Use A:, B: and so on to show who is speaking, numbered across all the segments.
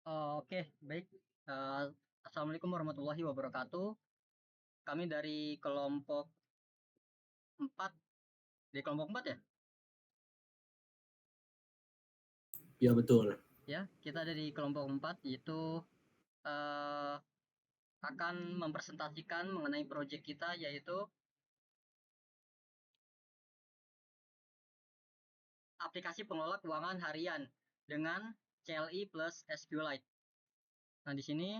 A: Oke, baik. Eh, Assalamualaikum warahmatullahi wabarakatuh. Kami dari kelompok 4, di kelompok 4 ya?
B: Ya betul.
A: Ya, kita dari kelompok 4 yaitu eh, akan mempresentasikan mengenai proyek kita yaitu aplikasi pengelola keuangan harian dengan CLI plus SQLite. Nah, di sini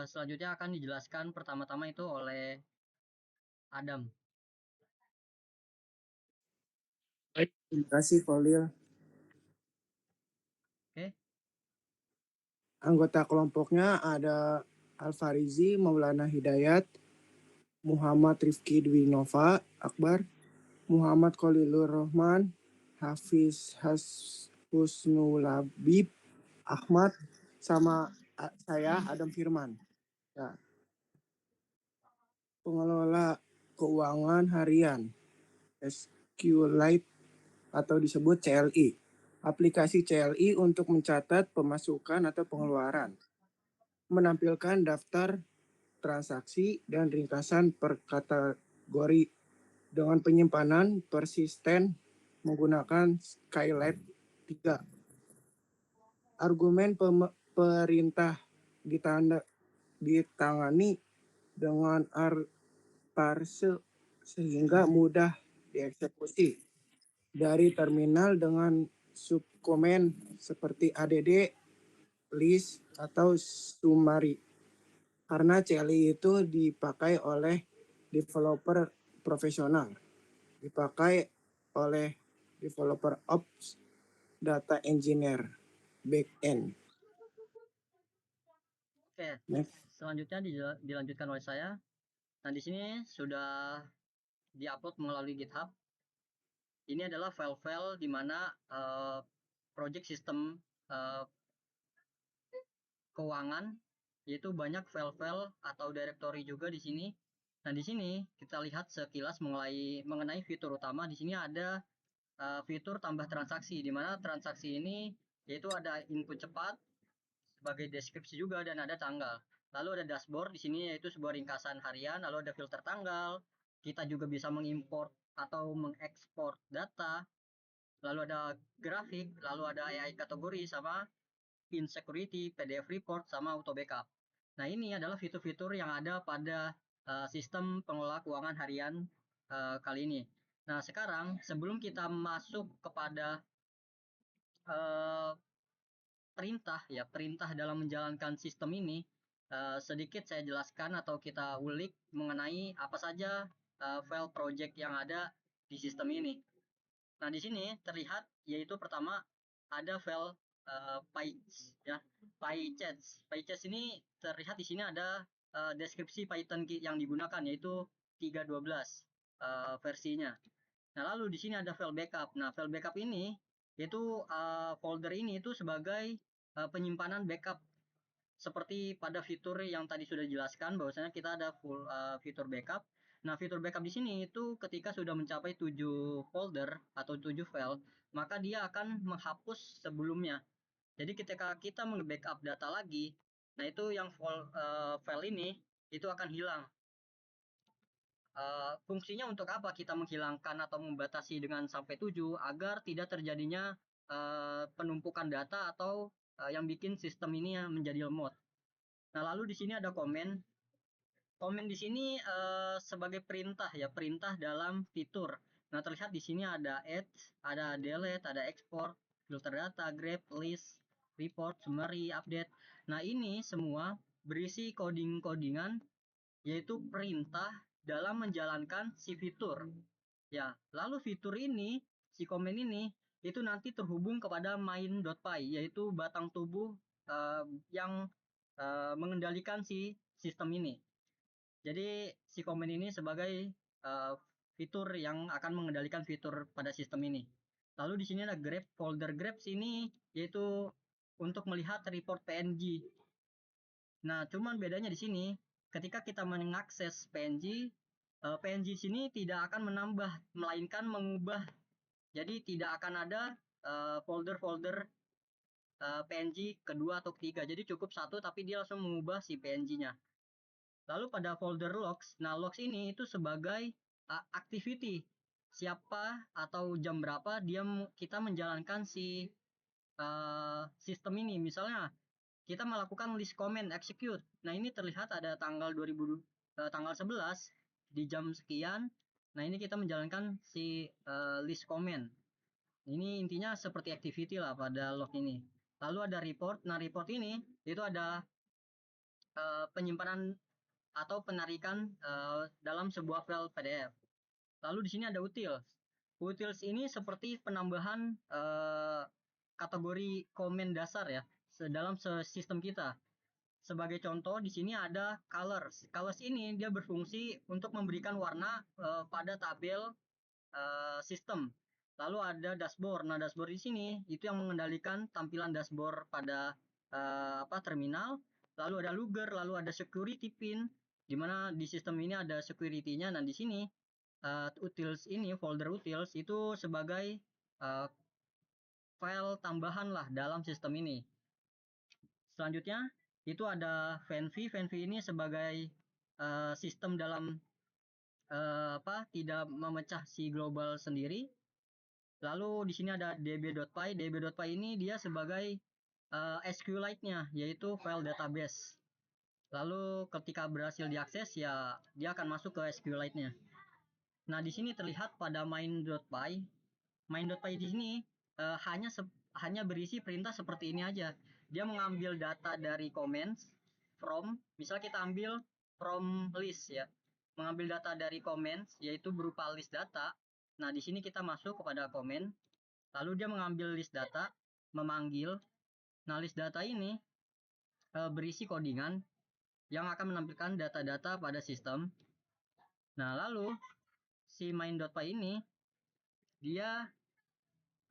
A: selanjutnya akan dijelaskan pertama-tama itu oleh Adam.
C: Baik, terima kasih Kolil.
A: Oke.
C: Anggota kelompoknya ada Alfarizi, Maulana Hidayat, Muhammad Rifki Dwinova Akbar, Muhammad Khalilur Rahman, Hafiz Husnulabib Ahmad, sama saya Adam Firman. Ya. Pengelola keuangan harian SQLite atau disebut CLI. Aplikasi CLI untuk mencatat pemasukan atau pengeluaran. Menampilkan daftar transaksi dan ringkasan per kategori dengan penyimpanan persisten menggunakan Skylite 3. Argumen perintah ditangani dengan parse sehingga mudah dieksekusi dari terminal dengan subkomen seperti add, list, atau summary. Karena CLI itu dipakai oleh developer profesional, dipakai oleh developer ops, data engineer, back-end.
A: Oke.
C: Next.
A: Selanjutnya dilanjutkan oleh saya. Nah, di sini sudah diupload melalui GitHub. Ini adalah file-file di mana project sistem keuangan, yaitu banyak file-file atau directory juga di sini. Nah, di sini kita lihat sekilas mengenai fitur utama. Di sini ada fitur tambah transaksi, di mana transaksi ini yaitu ada input cepat sebagai deskripsi juga dan ada tanggal. Lalu ada dashboard di sini yaitu sebuah ringkasan harian, lalu ada filter tanggal. Kita juga bisa mengimport atau mengekspor data. Lalu ada grafik, lalu ada AI kategori sama insecurity, PDF report sama auto backup. Nah, ini adalah fitur-fitur yang ada pada sistem pengelola keuangan harian kali ini. Nah, sekarang sebelum kita masuk kepada perintah dalam menjalankan sistem ini, sedikit saya jelaskan atau kita ulik mengenai apa saja file project yang ada di sistem ini. Nah, di sini terlihat yaitu pertama ada file ya, PyCharts ini terlihat di sini ada deskripsi Python yang digunakan yaitu 3.12 versinya. Nah, lalu di sini ada file backup. Nah, file backup ini itu folder ini itu sebagai penyimpanan backup seperti pada fitur yang tadi sudah dijelaskan bahwasanya kita ada full fitur backup. Nah, fitur backup di sini itu ketika sudah mencapai 7 folder atau 7 file, maka dia akan menghapus sebelumnya. Jadi ketika kita meng-backup data lagi, nah itu yang file ini itu akan hilang. Fungsinya untuk apa kita menghilangkan atau membatasi dengan sampai 7 agar tidak terjadinya penumpukan data atau yang bikin sistem ini menjadi lemot. Nah, lalu di sini ada komen. Komen di sini sebagai perintah ya, perintah dalam fitur. Nah, terlihat di sini ada add, ada delete, ada export, filter data, grab, list, report, summary, update. Nah, ini semua berisi coding-codingan yaitu perintah dalam menjalankan si fitur. Ya, lalu fitur ini, si komen ini itu nanti terhubung kepada main.py yaitu batang tubuh yang mengendalikan si sistem ini. Jadi si komen ini sebagai fitur yang akan mengendalikan fitur pada sistem ini. Lalu di sini ada grab, folder grabs ini yaitu untuk melihat report PNG. Nah, cuman bedanya di sini ketika kita mengakses PNG, PNG sini tidak akan menambah melainkan mengubah. Jadi tidak akan ada folder-folder PNG kedua atau ketiga. Jadi cukup satu tapi dia langsung mengubah si PNG-nya. Lalu pada folder logs, nah logs ini itu sebagai activity. Siapa atau jam berapa kita menjalankan si sistem ini. Misalnya kita melakukan list comment execute. Nah, ini terlihat ada tanggal 11 di jam sekian. Nah, ini kita menjalankan si list comment. Ini intinya seperti activity lah pada log ini. Lalu ada report. Nah, report ini itu ada penyimpanan atau penarikan dalam sebuah file PDF. Lalu di sini ada utils. Utils ini seperti penambahan kategori komen dasar ya dalam sistem kita. Sebagai contoh di sini ada colors. Colors ini dia berfungsi untuk memberikan warna pada tabel sistem. Lalu ada dashboard. Nah, dashboard di sini itu yang mengendalikan tampilan dashboard pada terminal. Lalu ada logger, lalu ada security pin, di mana di sistem ini ada security-nya. Nah, di sini utils ini, folder utils itu sebagai file tambahan lah dalam sistem ini. Selanjutnya itu ada venv. Venv ini sebagai sistem dalam tidak memecah si global sendiri. Lalu di sini ada db.py. db.py ini dia sebagai SQLite-nya, yaitu file database. Lalu ketika berhasil diakses ya dia akan masuk ke SQLite-nya. Nah, di sini terlihat pada main.py. Main.py di sini hanya berisi perintah seperti ini aja. Dia mengambil data dari comments from, misal kita ambil from list ya. Mengambil data dari comments yaitu berupa list data. Nah, di sini kita masuk kepada comment. Lalu dia mengambil list data, memanggil. Nah, list data ini berisi codingan yang akan menampilkan data-data pada sistem. Nah, lalu si main.py ini dia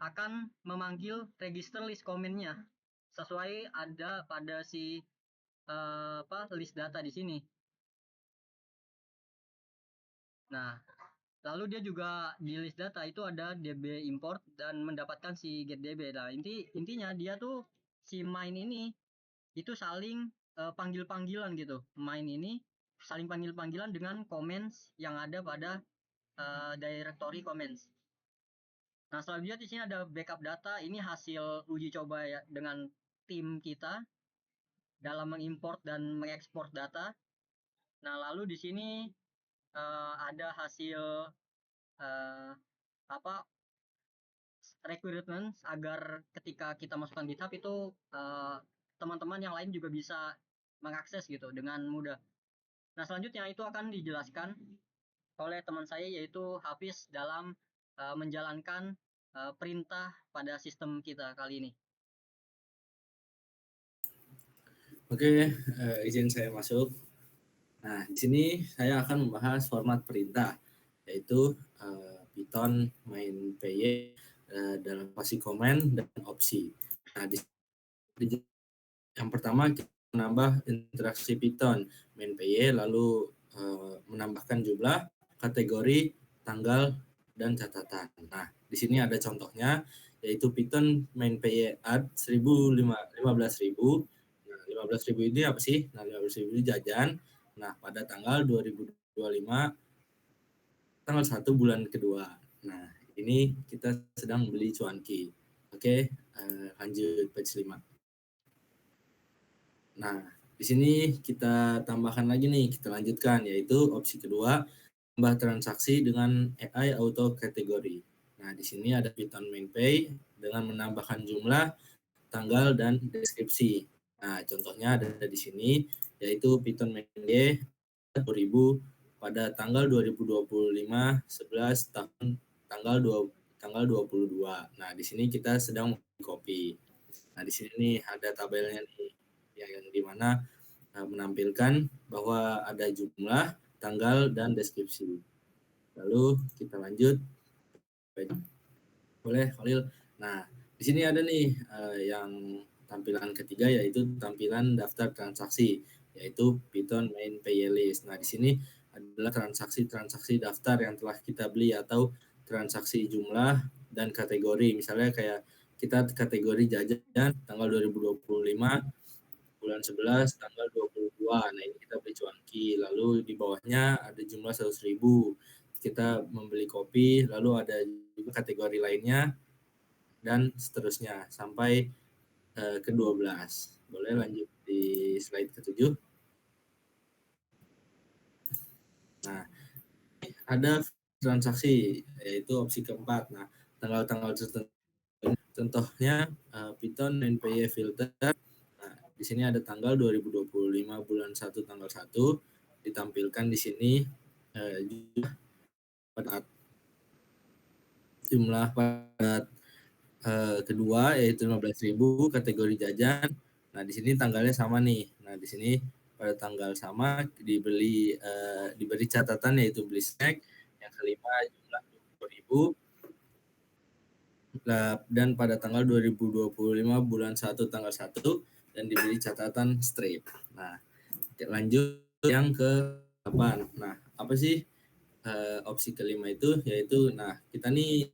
A: akan memanggil register list comment-nya sesuai ada pada si list data di sini. Nah, lalu dia juga di list data itu ada db import dan mendapatkan si getDB. Nah, intinya dia tuh si main ini itu saling panggil-panggilan gitu. Main ini saling panggil-panggilan dengan comments yang ada pada directory comments. Nah, selanjutnya di sini ada backup data. Ini hasil uji coba ya dengan tim kita dalam mengimport dan mengekspor data. Nah, lalu di sini ada hasil requirements agar ketika kita masukkan GitHub itu teman-teman yang lain juga bisa mengakses gitu dengan mudah. Nah, selanjutnya itu akan dijelaskan oleh teman saya yaitu Hafiz dalam menjalankan perintah pada sistem kita kali ini.
B: Oke, izin saya masuk. Nah, di sini saya akan membahas format perintah, yaitu Python main py dalam fungsi command dan opsi. Nah, yang pertama kita menambah interaksi Python main py, lalu menambahkan jumlah, kategori, tanggal, dan catatan. Nah, di sini ada contohnya, yaitu Python main py add 15.000. Nah, 15.000 ini apa sih? Nah, 15.000 ini jajan. Nah, pada tanggal 2025, tanggal 1 bulan kedua. Nah, ini kita sedang beli cuanki. Oke, lanjut page 5. Nah, di sini kita tambahkan lagi nih, kita lanjutkan, yaitu opsi kedua, tambah transaksi dengan AI auto kategori. Nah, di sini ada Python MainPay dengan menambahkan jumlah, tanggal, dan deskripsi. Nah, contohnya ada di sini, yaitu Python MainPay 1000 pada tanggal 2025 11 tahun tanggal 22. Nah, di sini kita sedang copy. Nah, di sini nih ada tabelnya nih yang dimana menampilkan bahwa ada jumlah, tanggal, dan deskripsi. Lalu kita lanjut. Boleh, Khalil. Nah, di sini ada nih yang tampilan ketiga, yaitu tampilan daftar transaksi, yaitu Python main pay list. Nah, di sini adalah transaksi-transaksi daftar yang telah kita beli atau transaksi jumlah dan kategori. Misalnya kayak kita kategori jajan tanggal 2025 bulan 11 tanggal 22. Nah, ini kita beli cuanki. Lalu di bawahnya ada jumlah 100.000. Kita membeli kopi, lalu ada juga kategori lainnya dan seterusnya sampai ke-12. Boleh lanjut di slide ke-7. Nah, ada transaksi yaitu opsi keempat. Nah, tanggal-tanggal tertentu contohnya Python NPY filter. Nah, di sini ada tanggal 2025 bulan 1 tanggal 1 ditampilkan di sini jumlah pada kedua yaitu 15.000 kategori jajan. Nah, di sini tanggalnya sama nih. Nah, di sini pada tanggal sama diberi catatan yaitu beli snack. Yang kelima jumlah 20.000 dan pada tanggal 2025 bulan 1 tanggal 1 dan diberi catatan strip. Nah, lanjut yang ke-8. Nah, apa sih opsi kelima itu? Yaitu kita nih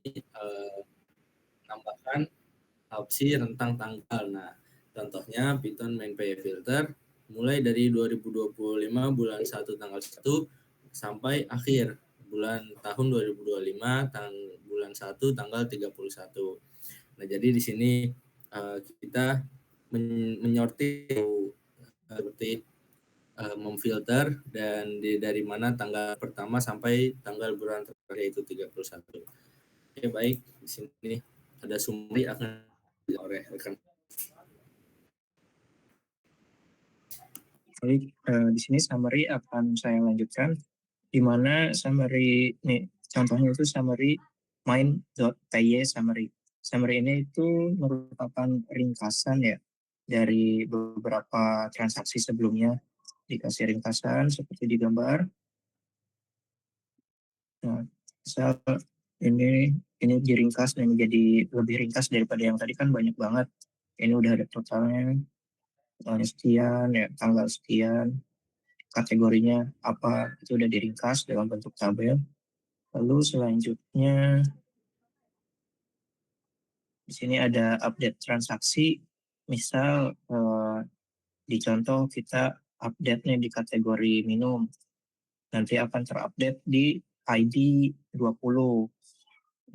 B: tambahkan opsi rentang tanggal. Nah, contohnya Python main pay filter mulai dari 2025 bulan 1 tanggal 1 sampai akhir bulan tahun 2025 bulan 1 tanggal 31. Nah, jadi di sini kita menyortir seperti memfilter dan dari mana tanggal pertama sampai tanggal bulan terakhir yaitu 31. Oke, baik. Di sini ada summary akan oleh rekan.
D: Baik, di sini summary akan saya lanjutkan, di mana summary nih contohnya itu summary main.py summary. Summary ini itu merupakan ringkasan ya dari beberapa transaksi sebelumnya, dikasih ringkasan seperti di gambar. Nah, misal ini diringkas dan menjadi lebih ringkas daripada yang tadi kan banyak banget. Ini udah ada totalnya sekian ya, tanggal sekian, kategorinya apa, itu udah diringkas dalam bentuk tabel. Lalu selanjutnya di sini ada update transaksi. Misal di contoh kita update-nya di kategori minum. Nanti akan terupdate di ID 20.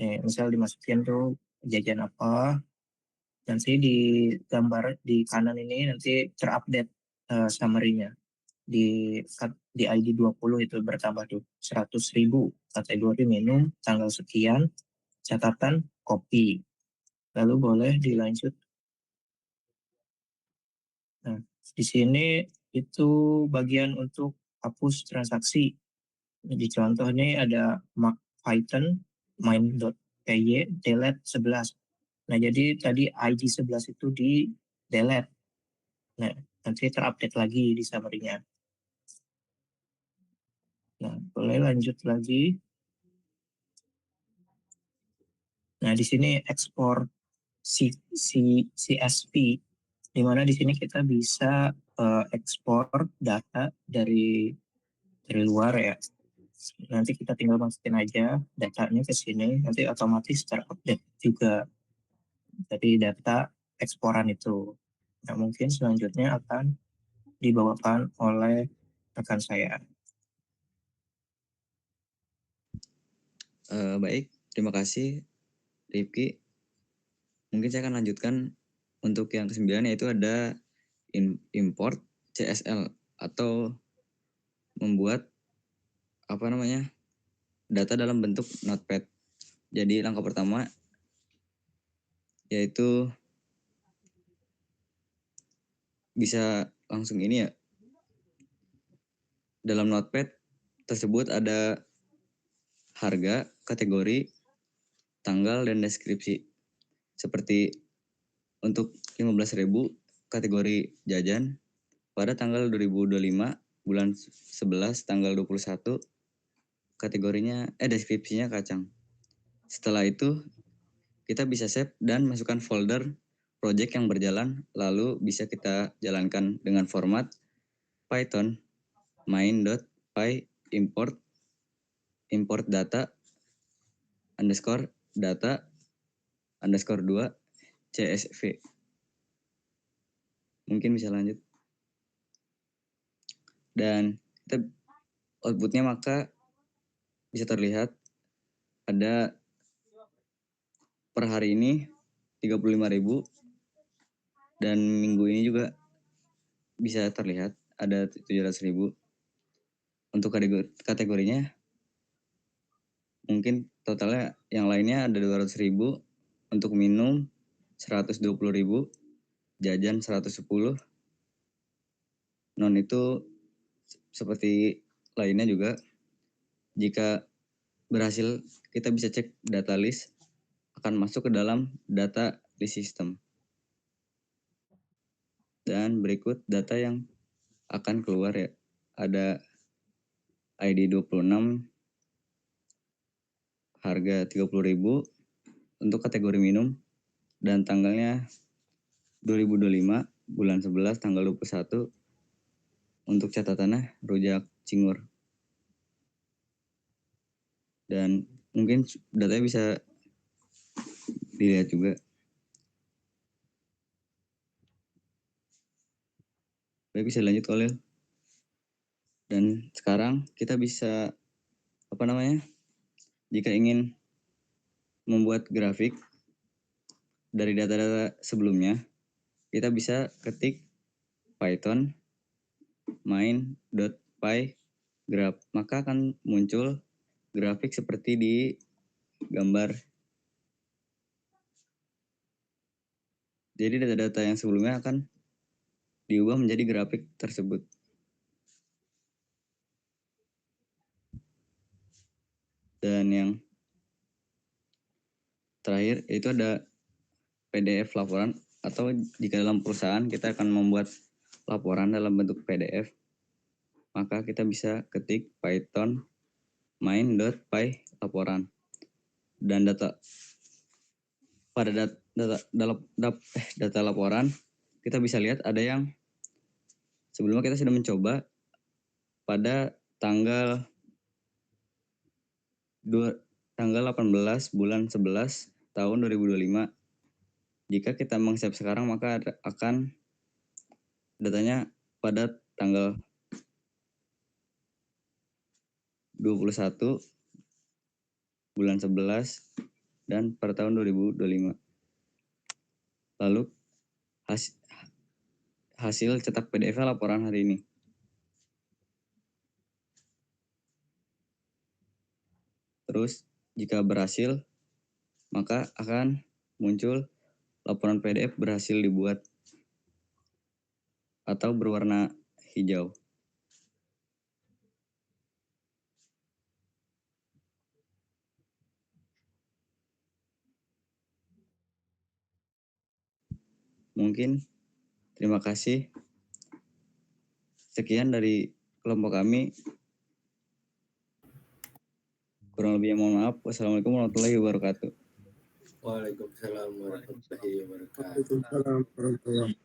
D: Nih, misal dimasukin tuh jajan apa, nanti di gambar di kanan ini nanti terupdate summary-nya. Di ID 20 itu bertambah tuh 100.000 kategori minum tanggal sekian, catatan kopi. Lalu boleh dilanjut. Nah, di sini itu bagian untuk hapus transaksi. Di contoh ini ada Python main.py delete 11. Nah, jadi tadi ID 11 itu di delete. Nah, nanti terupdate lagi di summary-nya. Nah, boleh lanjut lagi. Nah, di sini ekspor CSV, di mana di sini kita bisa ekspor data dari luar ya. Nanti kita tinggal masukin aja datanya ke sini, nanti otomatis terupdate juga dari data eksporan itu. Nah, mungkin selanjutnya akan dibawakan oleh rekan saya.
E: Baik, terima kasih Rifki. Mungkin saya akan lanjutkan untuk yang ke-9, yaitu ada import CSL atau membuat data dalam bentuk notepad. Jadi langkah pertama yaitu bisa langsung ini ya. Dalam notepad tersebut ada harga, kategori, tanggal, dan deskripsi. Seperti untuk 15.000 kategori jajan pada tanggal 2025 bulan 11 tanggal 21 kategorinya deskripsinya kacang. Setelah itu kita bisa save dan masukkan folder project yang berjalan, lalu bisa kita jalankan dengan format Python main.py import data _data_2 CSV. Mungkin bisa lanjut. Dan kita outputnya maka bisa terlihat ada per hari ini 35.000 dan minggu ini juga bisa terlihat ada 700.000. Untuk kategorinya mungkin totalnya yang lainnya ada 200.000, untuk minum 120.000, jajan 110, non itu seperti lainnya juga. Jika berhasil, kita bisa cek data list akan masuk ke dalam data list system. Dan berikut data yang akan keluar ya. Ada ID 26, harga 30.000 untuk kategori minum, dan tanggalnya 2025 bulan 11 tanggal 21 untuk catatannya rujak cingur. Dan mungkin datanya bisa dilihat juga. Baik, bisa lanjut Kolil. Dan sekarang kita bisa jika ingin membuat grafik dari data-data sebelumnya, kita bisa ketik Python main.py graph, maka akan muncul grafik seperti di gambar. Jadi data-data yang sebelumnya akan diubah menjadi grafik tersebut. Dan yang terakhir itu ada PDF laporan, atau jika dalam perusahaan kita akan membuat laporan dalam bentuk PDF, maka kita bisa ketik Python main.py laporan. Dan pada data laporan kita bisa lihat ada yang sebelumnya kita sudah mencoba pada tanggal 18 bulan 11 tahun 2025. Jika kita meng-save sekarang, maka akan datanya pada tanggal 21 bulan 11 dan per tahun 2025. Lalu hasil cetak PDF laporan hari ini. Terus jika berhasil, maka akan muncul laporan PDF berhasil dibuat atau berwarna hijau. Mungkin terima kasih. Sekian dari kelompok kami. Kurang lebihnya mohon maaf. Wassalamualaikum warahmatullahi wabarakatuh.
B: Waalaikumsalam warahmatullahi wabarakatuh.
C: Waalaikumsalam warahmatullahi wabarakatuh.